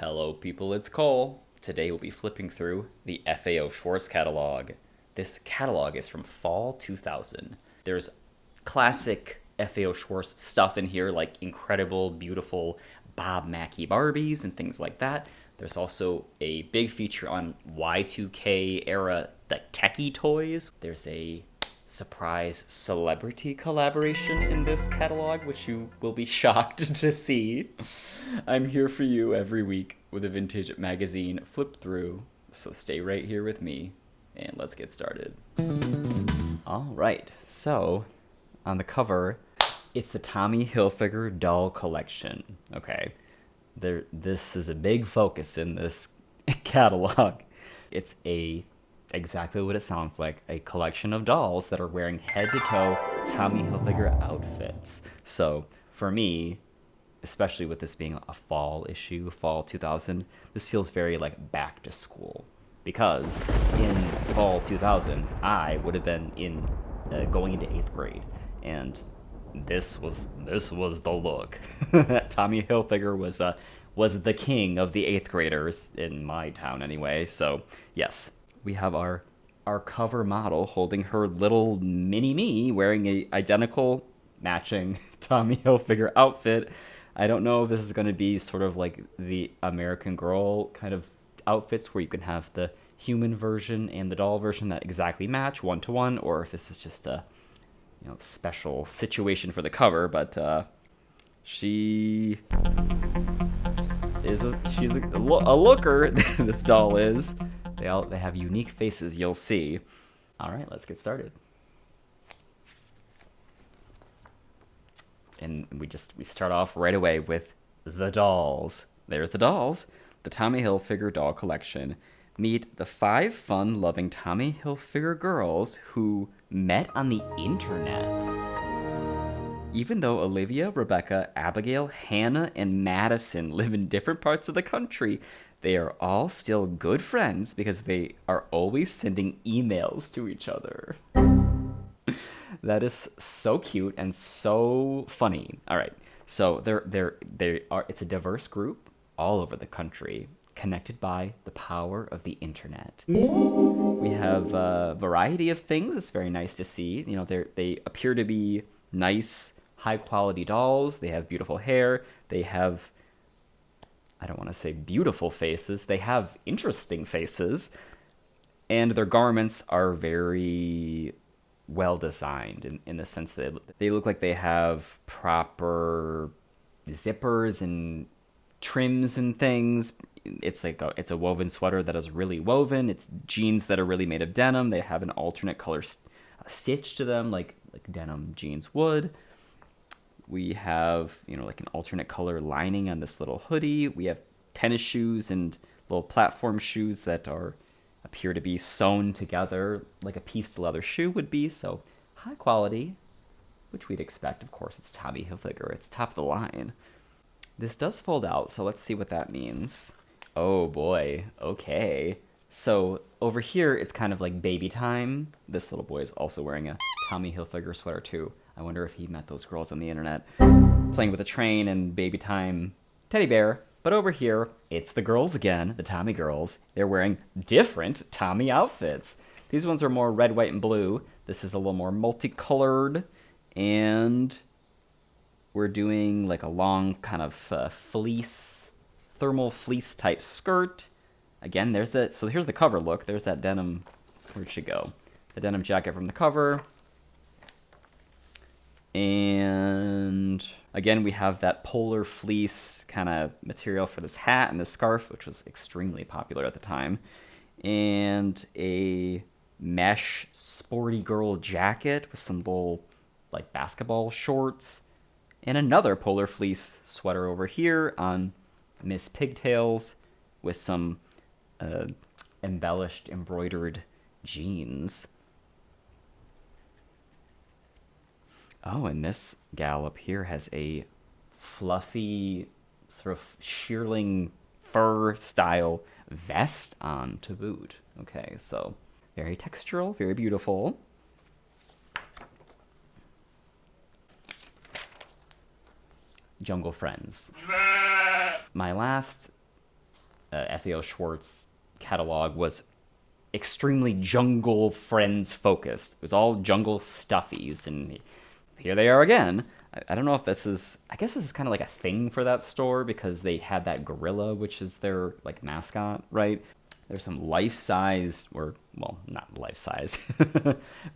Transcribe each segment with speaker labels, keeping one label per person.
Speaker 1: Hello, people, it's Cole. Today we'll be flipping through the FAO Schwarz catalog. This catalog is from fall 2000. There's classic FAO Schwarz stuff in here, like incredible, beautiful Bob Mackie Barbies and things like that. There's also a big feature on Y2K era, the techie toys. There's a surprise celebrity collaboration in this catalog, which you will be shocked to see. I'm here for you every week with a vintage magazine flipped through, so stay right here with me and let's get started. All right, so on the cover, it's the Tommy Hilfiger doll collection. Okay, this is a big focus in this catalog. It's exactly what it sounds like, a collection of dolls that are wearing head-to-toe Tommy Hilfiger outfits. So for me, especially with this being a fall issue, fall 2000, this feels very like back to school. Because in fall 2000, I would have been going into 8th grade, and this was the look. Tommy Hilfiger was the king of the 8th graders in my town anyway. So yes, we have our cover model holding her little mini me wearing a identical matching Tommy Hilfiger outfit. I don't know if this is going to be sort of like the American Girl kind of outfits where you can have the human version and the doll version that exactly match one to one, or if this is just a special situation for the cover. But she's a looker. This doll is. They have unique faces, you'll see. All right, let's get started. And we start off right away with the dolls. There's the dolls. The Tommy Hilfiger doll collection. Meet the 5 fun-loving Tommy Hilfiger girls who met on the internet. Even though Olivia, Rebecca, Abigail, Hannah, and Madison live in different parts of the country, they are all still good friends because they are always sending emails to each other. That is so cute and so funny. All right, so it's a diverse group all over the country, connected by the power of the internet. We have a variety of things. It's very nice to see. They appear to be nice, high-quality dolls. They have beautiful hair. They have, I don't want to say beautiful faces. They have interesting faces. And their garments are very well designed in the sense that they look like they have proper zippers and trims and things. It's it's a woven sweater that is really woven. It's jeans that are really made of denim. They have an alternate color stitch to them, like denim jeans would. We have, like an alternate color lining on this little hoodie. We have tennis shoes and little platform shoes that appear to be sewn together like a pieced leather shoe would be. So high quality, which we'd expect. Of course, it's Tommy Hilfiger. It's top of the line. This does fold out, so let's see what that means. Oh boy. Okay. So over here, it's kind of like baby time. This little boy is also wearing a Tommy Hilfiger sweater too. I wonder if he met those girls on the internet playing with a train and baby time teddy bear. But over here, it's the girls again, the Tommy girls. They're wearing different Tommy outfits. These ones are more red, white, and blue. This is a little more multicolored. And we're doing like a long kind of thermal fleece type skirt. Again, so here's the cover look. There's that denim, where'd she go? The denim jacket from the cover. And again, we have that polar fleece kind of material for this hat and this scarf, which was extremely popular at the time. And a mesh sporty girl jacket with some little like basketball shorts. And another polar fleece sweater over here on Miss Pigtails with some embellished, embroidered jeans. Oh, and this gal up here has a fluffy, sort of shearling fur style vest on to boot. Okay, so very textural, very beautiful. Jungle Friends. My last FAO Schwarz catalog was extremely jungle friends focused. It was all jungle stuffies, and here they are again. I don't know if this is. I guess this is kind of like a thing for that store because they had that gorilla, which is their like mascot, right? There's some life-size, or well, not life-size,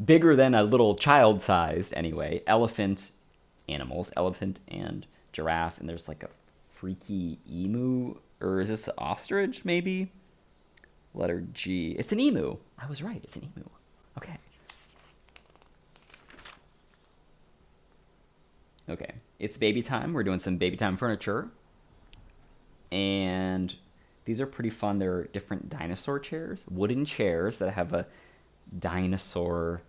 Speaker 1: bigger than a little child-sized anyway. Elephant animals, elephant and giraffe, and there's like a freaky emu, or is this an ostrich maybe? Letter G. It's an emu. I was right. It's an emu. Okay. Okay. It's baby time. We're doing some baby time furniture. And these are pretty fun. They're different dinosaur chairs. Wooden chairs that have a dinosaur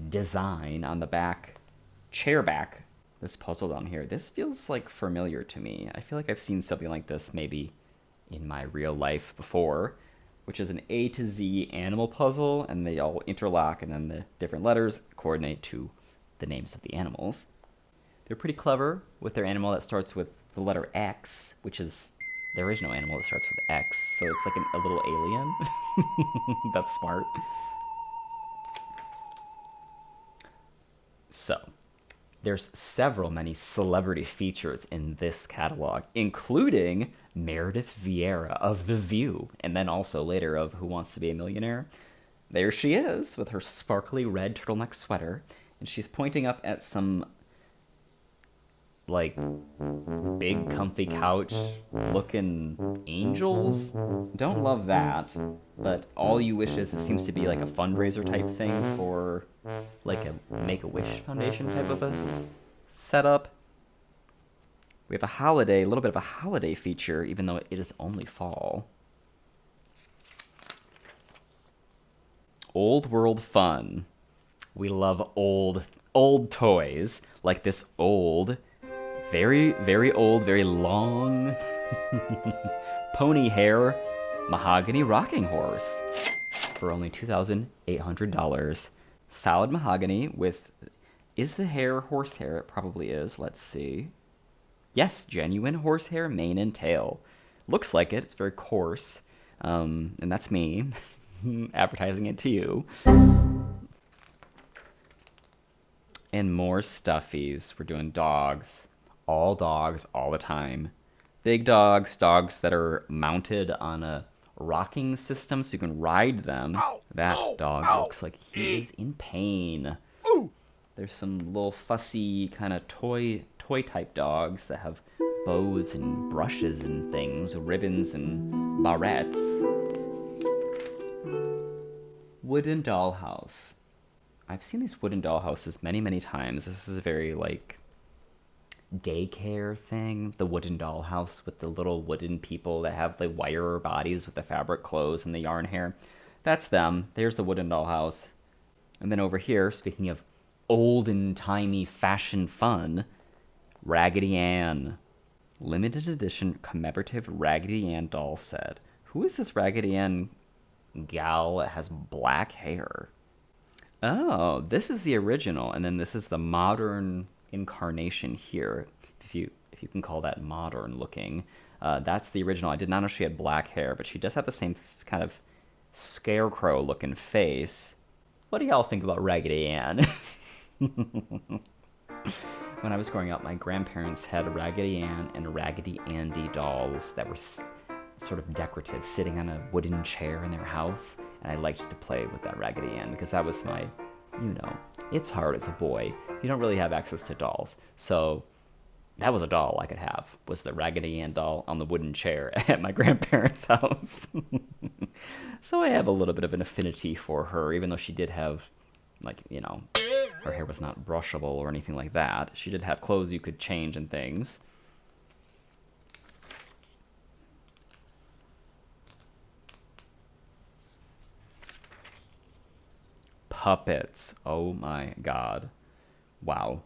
Speaker 1: design on the back. Chair back. This puzzle down here. This feels like familiar to me. I feel like I've seen something like this maybe in my real life before, which is an A to Z animal puzzle, and they all interlock, and then the different letters coordinate to the names of the animals. They're pretty clever with their animal that starts with the letter X, which is there is no animal that starts with X, so it's like a little alien. That's smart. So, there's many celebrity features in this catalog, including Meredith Viera of The View, and then also later of Who Wants to Be a Millionaire. There she is with her sparkly red turtleneck sweater, and she's pointing up at some like big comfy couch looking angels. Don't love that, but all you wish is it seems to be like a fundraiser type thing for like a Make-A-Wish Foundation type of a setup. We have a little bit of a holiday feature, even though it is only fall. Old world fun. We love old toys, like this old, very, very old, very long pony hair mahogany rocking horse for only $2,800. Solid mahogany with, is the hair horsehair? It probably is. Let's see. Yes, genuine horsehair, mane and tail. Looks like it. It's very coarse. And that's me advertising it to you. And more stuffies. We're doing dogs all the time. Big dogs that are mounted on a rocking system so you can ride them. That dog looks like he is in pain. There's some little fussy kind of toy type dogs that have bows and brushes and things, ribbons and barrettes. Wooden dollhouse. I've seen these wooden dollhouses many times. This is a very like daycare thing, the wooden dollhouse with the little wooden people that have like wire bodies with the fabric clothes and the yarn hair. That's them. There's the wooden dollhouse. And then over here, speaking of olden-timey fashion fun, Raggedy Anne. Limited edition commemorative Raggedy Anne doll set. Who is this Raggedy Anne gal that has black hair? Oh, this is the original, and then this is the modern incarnation here, if you can call that modern looking. That's the original. I did not know she had black hair, but she does have the same kind of scarecrow looking face. What do y'all think about Raggedy Anne? When I was growing up, my grandparents had Raggedy Ann and Raggedy Andy dolls that were sort of decorative, sitting on a wooden chair in their house, and I liked to play with that Raggedy Ann because that was my, it's hard as a boy. You don't really have access to dolls, so that was a doll I could have, was the Raggedy Ann doll on the wooden chair at my grandparents' house. So I have a little bit of an affinity for her, even though she did have, her hair was not brushable or anything like that. She did have clothes you could change and things. Puppets. Oh my god. Wow.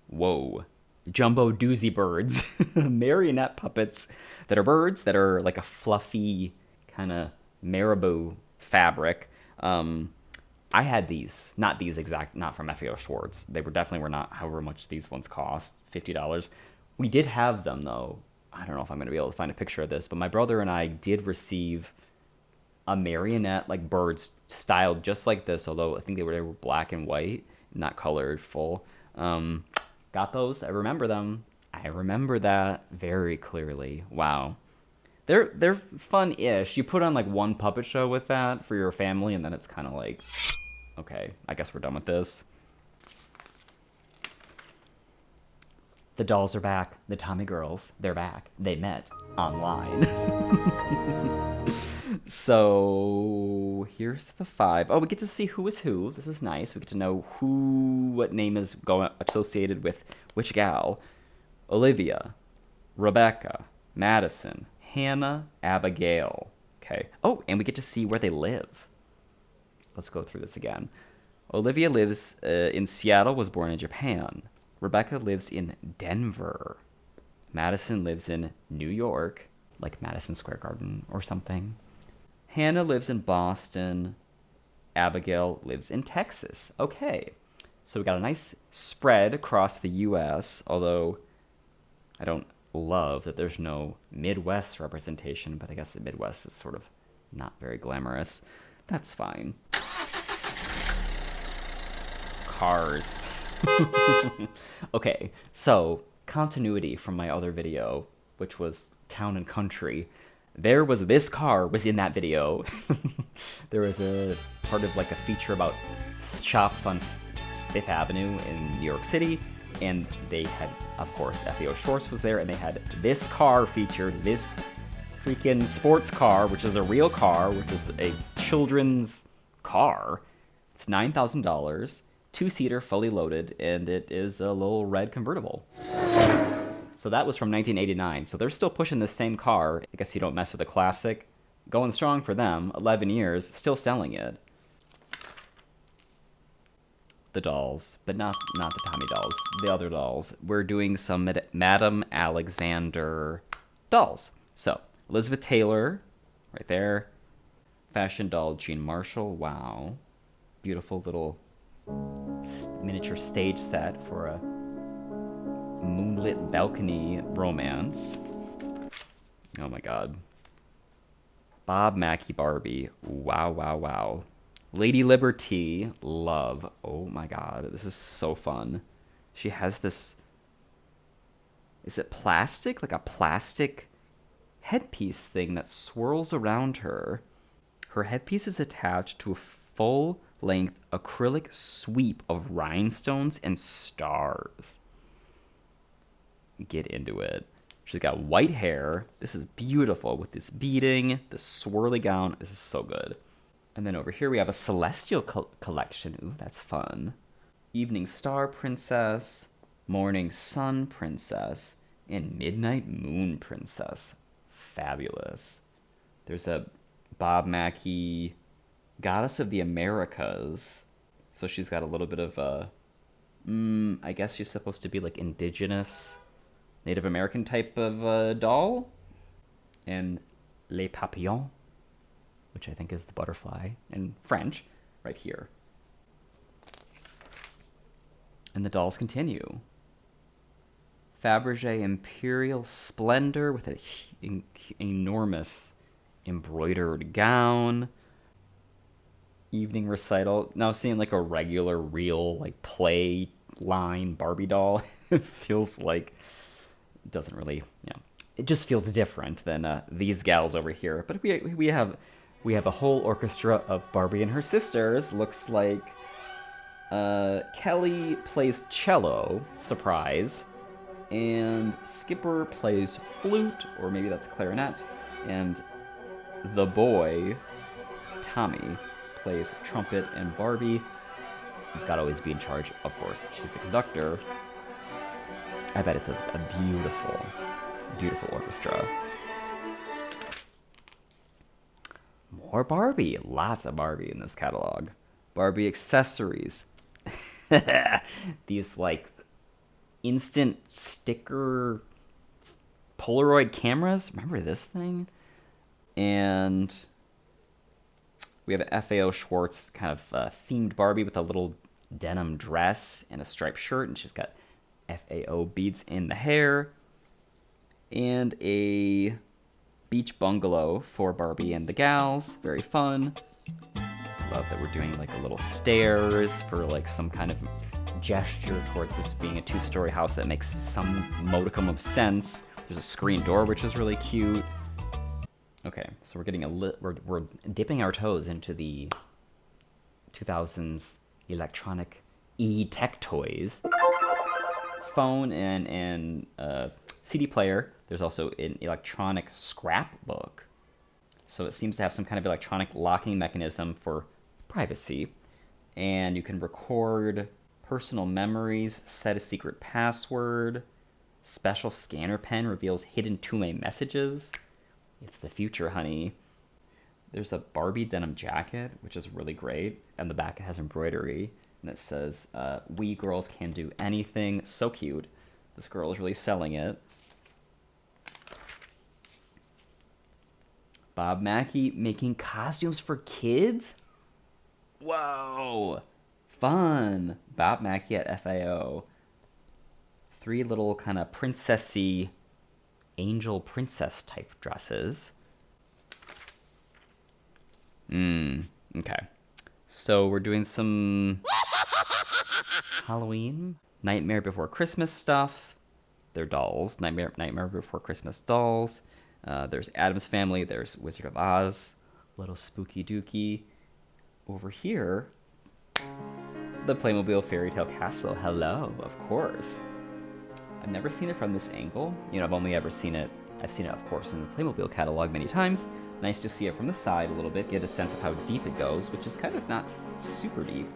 Speaker 1: Whoa. Jumbo doozy birds. Marionette puppets that are birds that are like a fluffy kind of marabou fabric. I had these, not from FAO Schwarz. They definitely were not however much these ones cost, $50. We did have them though I don't know if I'm going to be able to find a picture of this, but my brother and I did receive a marionette, like birds styled just like this, although I think they were black and white, not colored full. Got those. I remember them. I remember that very clearly. Wow. They're fun-ish. You put on like one puppet show with that for your family, and then it's kind of like, okay, I guess we're done with this. The dolls are back. The Tommy girls, they're back. They met online. So here's the 5. Oh, we get to see who is who. This is nice. We get to know what name is associated with which gal. Olivia, Rebecca, Madison, Hannah, Abigail. Okay. Oh, and we get to see where they live. Let's go through this again. Olivia lives in Seattle, was born in Japan. Rebecca lives in Denver. Madison lives in New York, like Madison Square Garden or something. Hannah lives in Boston. Abigail lives in Texas. Okay. So we got a nice spread across the U.S., although I don't love that there's no Midwest representation, but I guess the Midwest is sort of not very glamorous. That's fine. Cars. Okay, so continuity from my other video, which was Town and Country. This car was in that video. There was a part of like a feature about shops on Fifth Avenue in New York City, and they had, of course, FAO Schwarz was there, and they had this car featured, this freaking sports car, which is a real car, which is a children's car. It's $9,000, 2-seater, fully loaded, and it is a little red convertible. So that was from 1989. So they're still pushing the same car. I guess you don't mess with a classic. Going strong for them. 11 years, still selling it. The dolls, but not the Tommy dolls. The other dolls. We're doing some Madame Alexander dolls. So Elizabeth Taylor, right there. Fashion doll Jean Marshall. Wow, beautiful little miniature stage set for a moonlit balcony romance. Oh my god. Bob Mackie Barbie. Wow, wow, wow. Lady Liberty. Love. Oh my god. This is so fun. She has this... Is it plastic? Like a plastic headpiece thing that swirls around her. Her headpiece is attached to a full-length acrylic sweep of rhinestones and stars. Get into it. She's got white hair. This is beautiful with this beading, this swirly gown. This is so good. And then over here we have a celestial collection. Ooh, that's fun. Evening Star Princess, Morning Sun Princess, and Midnight Moon Princess. Fabulous. There's a Bob Mackie Goddess of the Americas. So she's got a little bit of a... I guess she's supposed to be like indigenous... Native American type of doll. And Les Papillons, which I think is the butterfly in French, right here. And the dolls continue. Fabergé Imperial Splendor with an enormous embroidered gown. Evening Recital. Now seeing like a regular, real, like play line Barbie doll, it feels like... doesn't really, it just feels different than these gals over here. But we have a whole orchestra of Barbie and her sisters. Looks like Kelly plays cello, surprise, and Skipper plays flute, or maybe that's clarinet, and the boy Tommy plays trumpet, and Barbie has got to always be in charge. Of course, she's the conductor. I bet it's a beautiful, beautiful orchestra. More Barbie. Lots of Barbie in this catalog. Barbie accessories. These, like, instant sticker Polaroid cameras. Remember this thing? And we have an FAO Schwarz kind of themed Barbie with a little denim dress and a striped shirt. And she's got FAO beads in the hair. And a beach bungalow for Barbie and the gals. Very fun. Love that we're doing like a little stairs for like some kind of gesture towards this being a 2-story house that makes some modicum of sense. There's a screen door, which is really cute. Okay, so we're getting we're dipping our toes into the 2000s electronic e-tech toys. Phone and CD player. There's also an electronic scrapbook. So it seems to have some kind of electronic locking mechanism for privacy. And you can record personal memories, set a secret password. Special scanner pen reveals hidden two-way messages. It's the future, honey. There's a Barbie denim jacket, which is really great. And the back it has embroidery. And it says, we girls can do anything. So cute. This girl is really selling it. Bob Mackie making costumes for kids? Whoa! Fun! Bob Mackie at FAO. 3 little kind of princessy, angel princess type dresses. Okay. So we're doing some Halloween, Nightmare Before Christmas stuff. They're dolls. Nightmare Before Christmas dolls. There's Addams Family. There's Wizard of Oz. Little Spooky Dookie. Over here, the Playmobil Fairy Tale Castle. Hello, of course. I've never seen it from this angle. You know, I've seen it, of course, in the Playmobil catalog many times. Nice to see it from the side a little bit, get a sense of how deep it goes, which is kind of not super deep.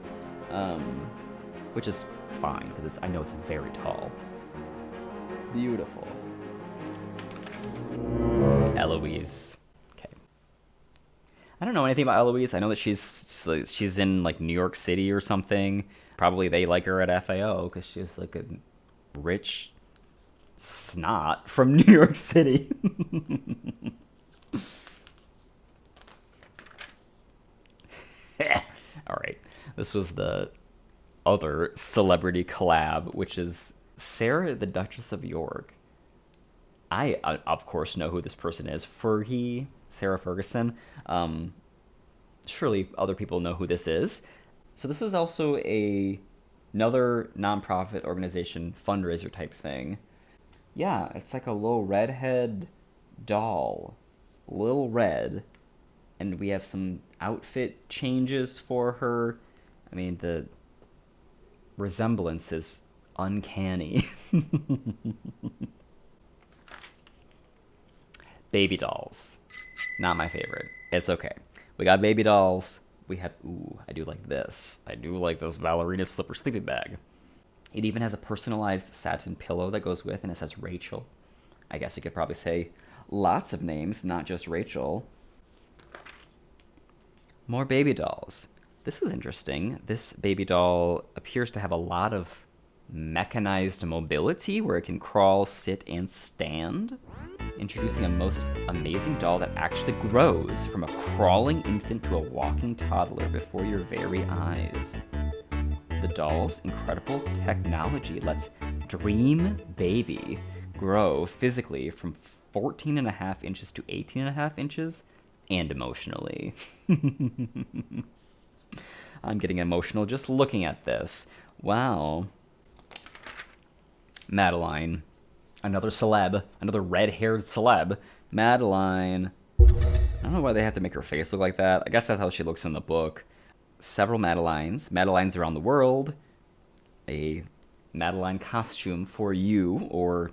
Speaker 1: Which is fine, because I know it's very tall. Beautiful. Eloise. Okay. I don't know anything about Eloise. I know that she's in like New York City or something. Probably they like her at FAO because she's like a rich snot from New York City. All right. This was the other celebrity collab, which is Sarah, the Duchess of York. I of course, know who this person is. Fergie, Sarah Ferguson. Surely other people know who this is. So this is also another nonprofit organization fundraiser type thing. Yeah, it's like a little redhead doll. Little red. And we have some outfit changes for her. I mean, the resemblance is uncanny. Baby dolls. Not my favorite. It's okay. We got baby dolls. We have... Ooh, I do like this. I do like this ballerina slipper sleeping bag. It even has a personalized satin pillow that goes with, and it says Rachel. I guess you could probably say lots of names, not just Rachel. More baby dolls. This is interesting. This baby doll appears to have a lot of mechanized mobility where it can crawl, sit, and stand. Introducing a most amazing doll that actually grows from a crawling infant to a walking toddler before your very eyes. The doll's incredible technology lets Dream Baby grow physically from 14.5 inches to 18.5 inches and emotionally. I'm getting emotional just looking at this. Wow. Madeline. Another celeb. Another red-haired celeb. Madeline. I don't know why they have to make her face look like that. I guess that's how she looks in the book. Several Madelines. Madelines around the world. A Madeline costume for you or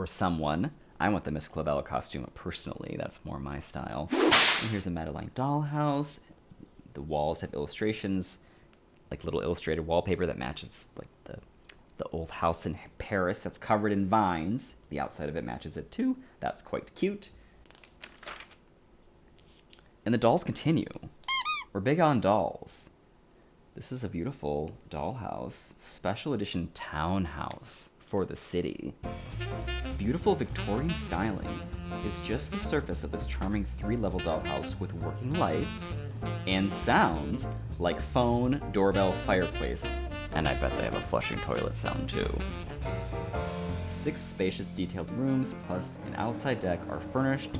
Speaker 1: someone. I want the Miss Clavella costume personally. That's more my style. And here's a Madeline dollhouse. The walls have illustrations, like little illustrated wallpaper that matches like the old house in Paris that's covered in vines. The outside of it matches it too. That's quite cute. And the dolls continue. We're big on dolls. This is a beautiful dollhouse. Special edition townhouse for the city. Beautiful Victorian styling is just the surface of this charming 3-level dollhouse with working lights and sounds like phone, doorbell, fireplace, and I bet they have a flushing toilet sound too. 6 spacious detailed rooms plus an outside deck are furnished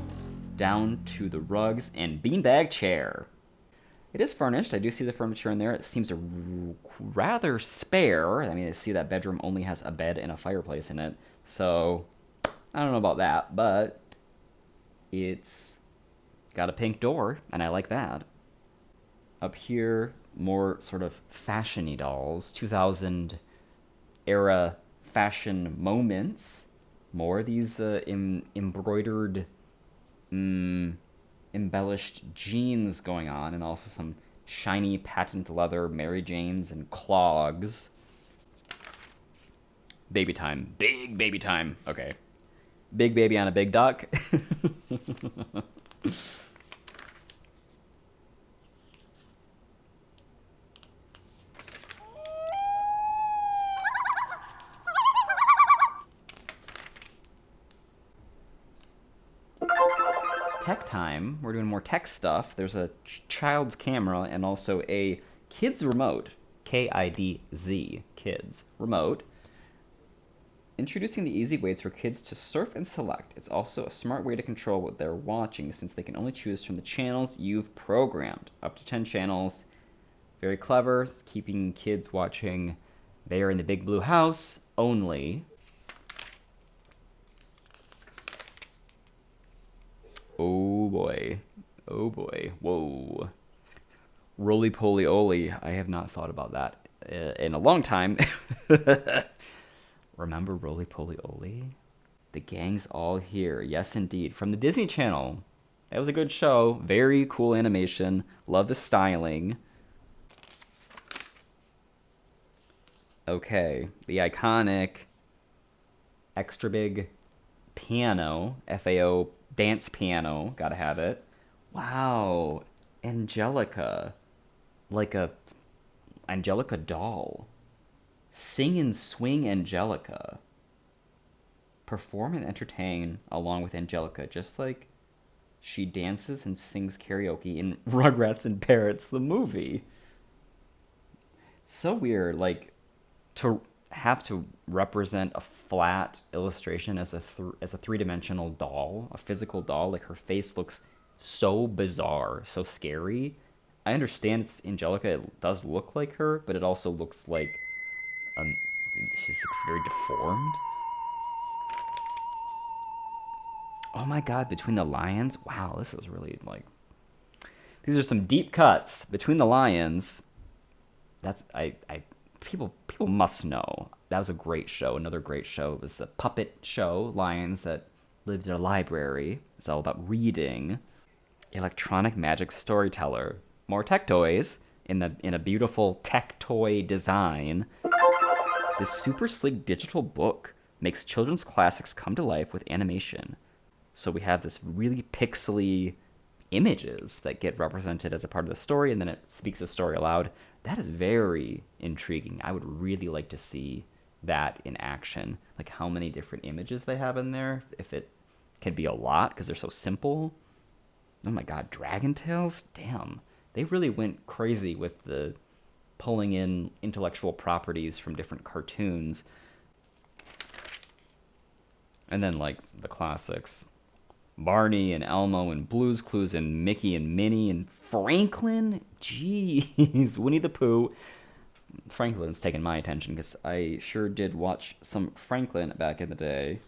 Speaker 1: down to the rugs and beanbag chair. It is furnished. I do see the furniture in there. It seems rather spare. I mean, I see that bedroom only has a bed and a fireplace in it. So, I don't know about that, but it's got a pink door, and I like that. Up here, more sort of fashion-y dolls. 2000 era fashion moments. More of these embroidered, embellished jeans going on, and also some shiny patent leather Mary Janes and clogs. Baby time. Big baby time. Okay. Big baby on a big duck. Tech time. We're doing more tech stuff. There's a child's camera and also a kids remote. KIDZ. Kids remote. Introducing the easy ways for kids to surf and select. It's also a smart way to control what they're watching since they can only choose from the channels you've programmed. Up to 10 channels. Very clever. It's keeping kids watching Bear in the Big Blue House only. Oh boy. Oh boy. Whoa. Rolie Polie Olie. I have not thought about that in a long time. Remember Rolie Polie Olie? The gang's all here. Yes, indeed. From the Disney Channel. That was a good show. Very cool animation. Love the styling. Okay. The iconic extra big piano. FAO dance piano. Gotta have it. Wow. Angelica. Like a Angelica doll. Sing and swing Angelica. Perform and entertain along with Angelica, just like she dances and sings karaoke in Rugrats and Parrots, the movie. So weird, like, to have to represent a flat illustration as a three-dimensional doll, a physical doll. Like, her face looks so bizarre, so scary. I understand it's Angelica, it does look like her, but it also looks like she looks very deformed. Oh my god, Between the Lions. Wow, this is really like, these are some deep cuts. Between the Lions. That's people must know. That was a great show. Another great show. It was a puppet show, lions that lived in a library. It's all about reading. Electronic magic storyteller. More tech toys in a beautiful tech toy design. This super sleek digital book makes children's classics come to life with animation. So we have this really pixely images that get represented as a part of the story, and then it speaks the story aloud. That is very intriguing. I would really like to see that in action. Like how many different images they have in there. If it can be a lot, because they're so simple. Oh my god, Dragon Tales? Damn. They really went crazy with the pulling in intellectual properties from different cartoons. And then, like, the classics. Barney and Elmo and Blue's Clues and Mickey and Minnie and Franklin? Jeez. Winnie the Pooh. Franklin's taken my attention because I sure did watch some Franklin back in the day.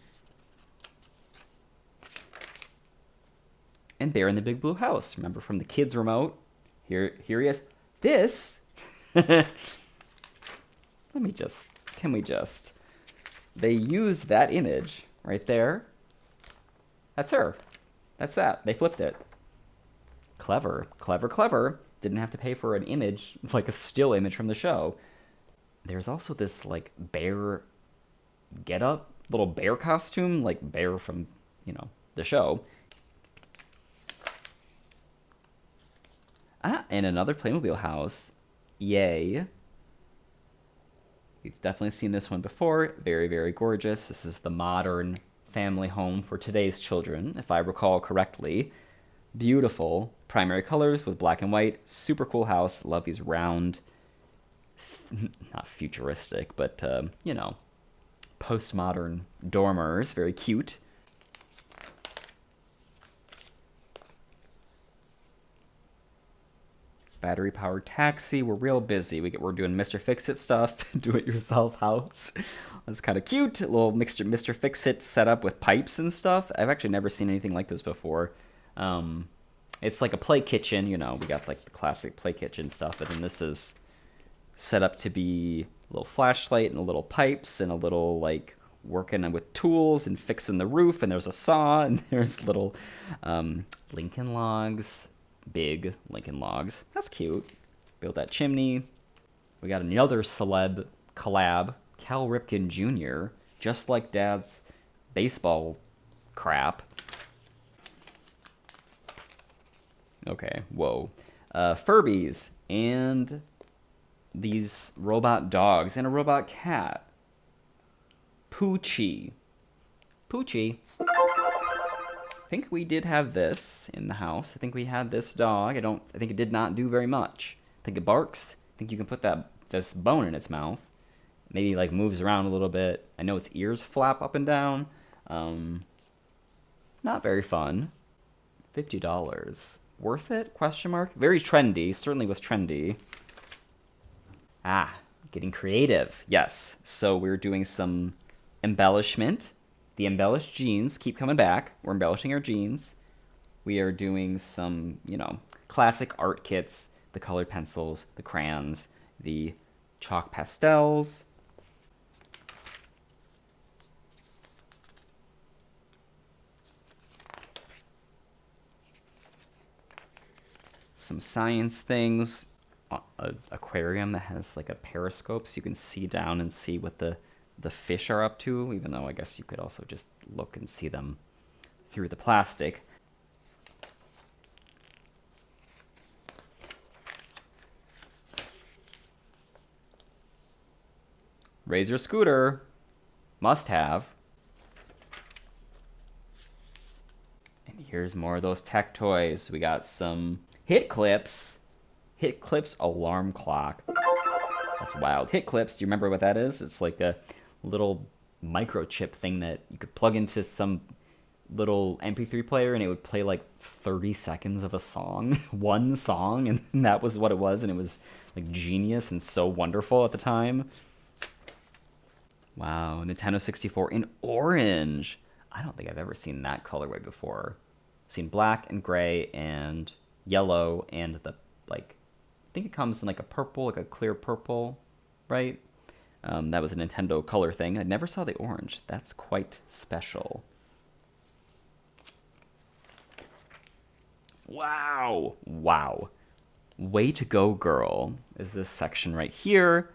Speaker 1: And Bear in the Big Blue House. Remember from the kids' remote? Here he is. This... Can we just... They use that image right there. That's her. That's that. They flipped it. Clever. Clever, clever. Didn't have to pay for an image, like a still image from the show. There's also this, like, bear get-up, little bear costume, like Bear from, the show. Ah, and another Playmobil house. Yay. We've definitely seen this one before. Very, very gorgeous. This is the modern family home for today's children, if I recall correctly. Beautiful primary colors with black and white. Super cool house. Love these round, not futuristic, but, postmodern dormers. Very cute. Battery-powered taxi. We're real busy. We're doing Mr. Fix-It stuff. Do-it-yourself house. That's kind of cute. A little Mr. Fix-It setup with pipes and stuff. I've actually never seen anything like this before. It's like a play kitchen. You know, we got like the classic play kitchen stuff, but then this is set up to be a little flashlight and a little pipes and a little like working with tools and fixing the roof. And there's a saw and there's little Lincoln logs. Big Lincoln logs. That's cute. Build that chimney. We got another celeb collab. Cal Ripken Jr. Just like Dad's baseball crap. Okay, whoa. Furbies and these robot dogs and a robot cat. Poochie. Poochie. I think we did have this in the house. I think we had this dog. I think it did not do very much. I think it barks. I think you can put this bone in its mouth. Maybe like moves around a little bit. I know its ears flap up and down. Not very fun. $50. Worth it? Question mark. Very trendy. Certainly was trendy. Getting creative. Yes. So we're doing some embellishment. The embellished jeans keep coming back. We're embellishing our jeans. We are doing some, classic art kits. The colored pencils, the crayons, the chalk pastels. Some science things. An aquarium that has like a periscope so you can see down and see what the fish are up to, even though I guess you could also just look and see them through the plastic. Razor scooter. Must have. And here's more of those tech toys. We got some hit clips. Hit clips alarm clock. That's wild. Hit clips, do you remember what that is? It's like a little microchip thing that you could plug into some little MP3 player and it would play like 30 seconds of a song, one song, and that was what it was, and it was like genius and so wonderful at the time. Wow, Nintendo 64 in orange. I don't think I've ever seen that colorway before. I've seen black and gray and yellow and the I think it comes in like a purple, like a clear purple, right? That was a Nintendo color thing. I never saw the orange. That's quite special. Wow. Wow. Way to go, girl, is this section right here.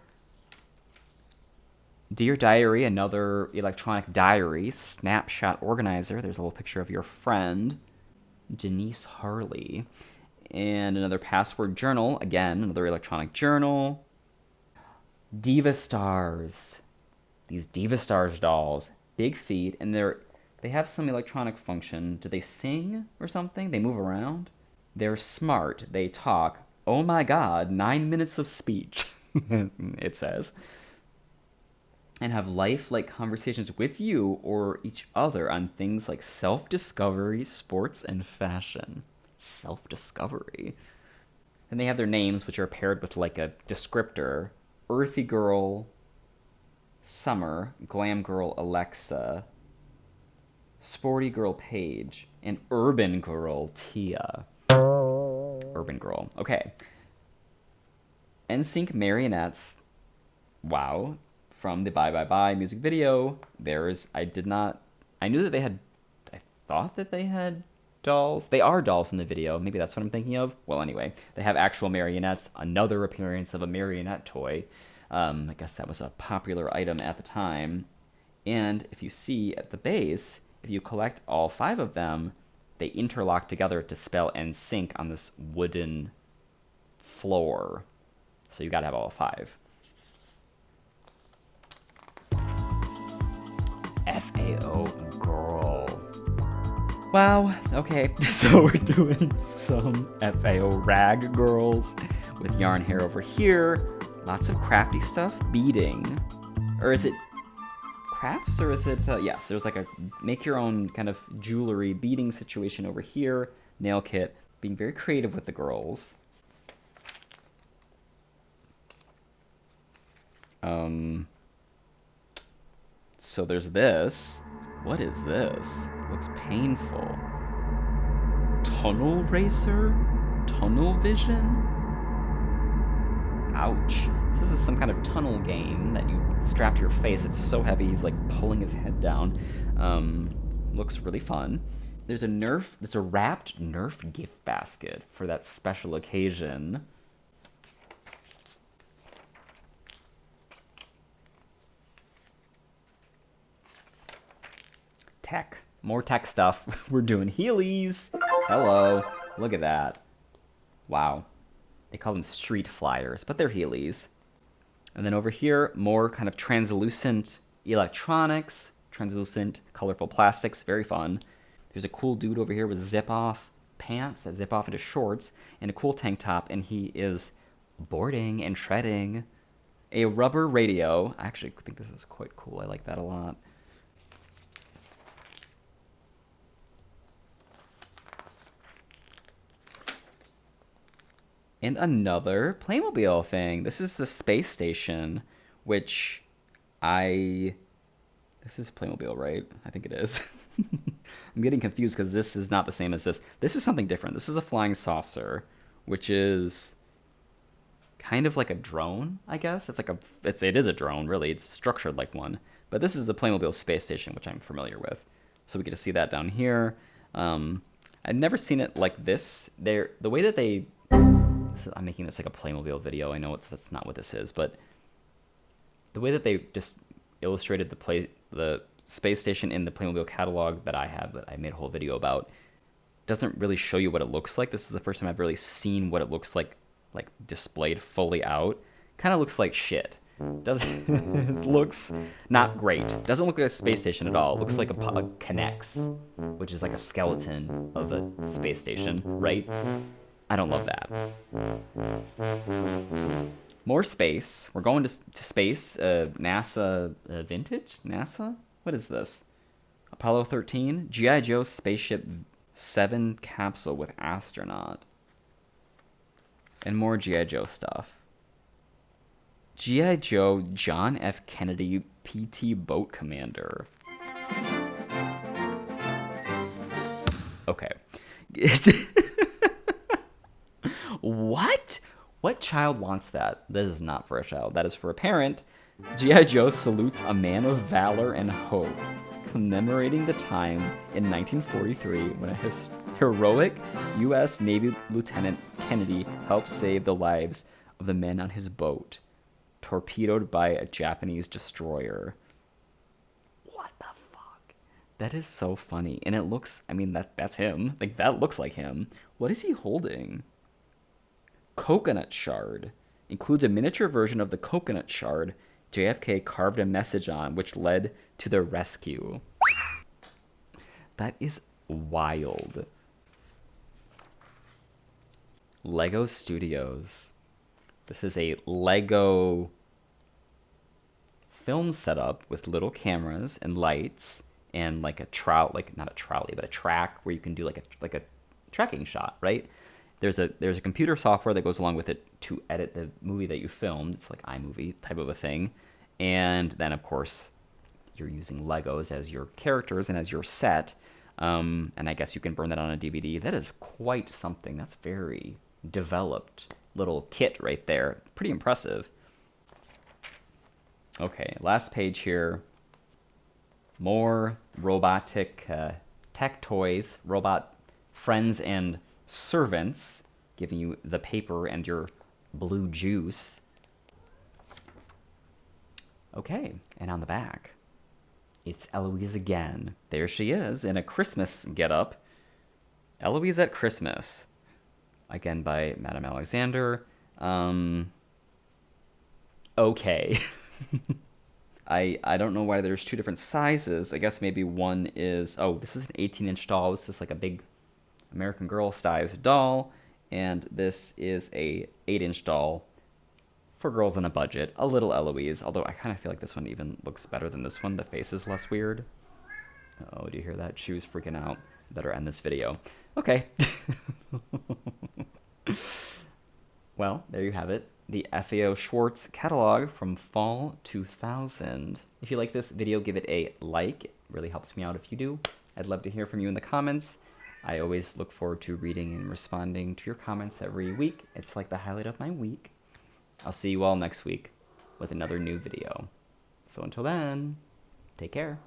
Speaker 1: Dear Diary, another electronic diary, snapshot organizer. There's a little picture of your friend, Denise Harley. And another password journal. Again, another electronic journal. DivaStars. These DivaStars dolls. Big feet. And they have some electronic function. Do they sing or something? They move around? They're smart. They talk. Oh my god, 9 minutes of speech. It says. And have lifelike conversations with you or each other on things like self-discovery, sports, and fashion. Self-discovery. And they have their names, which are paired with like a descriptor. Earthy Girl, Summer, Glam Girl, Alexa, Sporty Girl, Paige, and Urban Girl, Tia. Urban Girl. Okay. NSYNC Marionettes. Wow. From the Bye Bye Bye music video. I knew that they had, I thought that they had dolls. They are dolls in the video. Maybe that's what I'm thinking of. Well, anyway, they have actual marionettes. Another appearance of a marionette toy. I guess that was a popular item at the time. And if you see at the base, if you collect all 5 of them, they interlock together to spell NSYNC on this wooden floor. So you gotta have all 5. FAO girl. Wow, okay, so we're doing some FAO rag girls with yarn hair over here. Lots of crafty stuff. Beading. Or is it crafts, or is it, yes, there's like a make your own kind of jewelry beading situation over here, nail kit, being very creative with the girls. So there's this. What is this? Looks painful. Tunnel racer? Tunnel vision? Ouch. So this is some kind of tunnel game that you strap to your face. It's so heavy, he's like pulling his head down. Looks really fun. There's a wrapped Nerf gift basket for that special occasion. Tech. More tech stuff. We're doing Heelies. Hello. Look at that. Wow. They call them street flyers, but they're Heelies. And then over here, more kind of translucent electronics, translucent, colorful plastics. Very fun. There's a cool dude over here with zip-off pants that zip off into shorts and a cool tank top, and he is boarding and treading. A rubber radio. I actually think this is quite cool. I like that a lot. And another Playmobil thing. This is the space station, which this is Playmobil, right? I think it is. I'm getting confused because this is not the same as this. This is something different. This is a flying saucer, which is kind of like a drone, I guess. It is a drone, really. It's structured like one. But this is the Playmobil space station, which I'm familiar with. So we get to see that down here. I've never seen it like this. The way that they... I'm making this like a Playmobil video. I know that's not what this is, but the way that they just illustrated the space station in the Playmobil catalog that I have, that I made a whole video about, doesn't really show you what it looks like. This is the first time I've really seen what it looks like displayed fully out. Kind of looks like shit. It looks not great. Doesn't look like a space station at all. It looks like a Connects, which is like a skeleton of a space station, right? I don't love that. More space. We're going to space. NASA vintage? NASA? What is this? Apollo 13? G.I. Joe Spaceship 7 capsule with astronaut. And more G.I. Joe stuff. G.I. Joe John F. Kennedy PT Boat Commander. Okay. What? What child wants that? This is not for a child. That is for a parent. G.I. Joe salutes a man of valor and hope, commemorating the time in 1943 when a heroic U.S. Navy Lieutenant Kennedy helped save the lives of the men on his boat, torpedoed by a Japanese destroyer. What the fuck? That is so funny. And it looks, I mean, that's him. Like, that looks like him. What is he holding? Coconut shard. Includes a miniature version of the coconut shard JFK carved a message on, which led to the rescue. That is wild. Lego Studios. This is a Lego film setup with little cameras and lights and like a not a trolley, but a track where you can do like a tracking shot, right? There's a computer software that goes along with it to edit the movie that you filmed. It's like iMovie type of a thing. And then, of course, you're using Legos as your characters and as your set. And I guess you can burn that on a DVD. That is quite something. That's very developed little kit right there. Pretty impressive. Okay, last page here. More robotic tech toys, robot friends and servants, giving you the paper and your blue juice. Okay, and on the back, it's Eloise again. There she is in a Christmas getup. Eloise at Christmas, again by Madame Alexander. Okay. I don't know why there's two different sizes. I guess maybe one is, this is an 18-inch doll. This is like a big American Girl size doll, and this is a 8-inch doll for girls on a budget, a little Eloise, although I kind of feel like this one even looks better than this one. The face is less weird. Oh, do you hear that? She was freaking out. Better end this video. Okay. Well, there you have it. The FAO Schwarz catalog from fall 2000. If you like this video, give it a like. It really helps me out if you do. I'd love to hear from you in the comments. I always look forward to reading and responding to your comments every week. It's like the highlight of my week. I'll see you all next week with another new video. So until then, take care.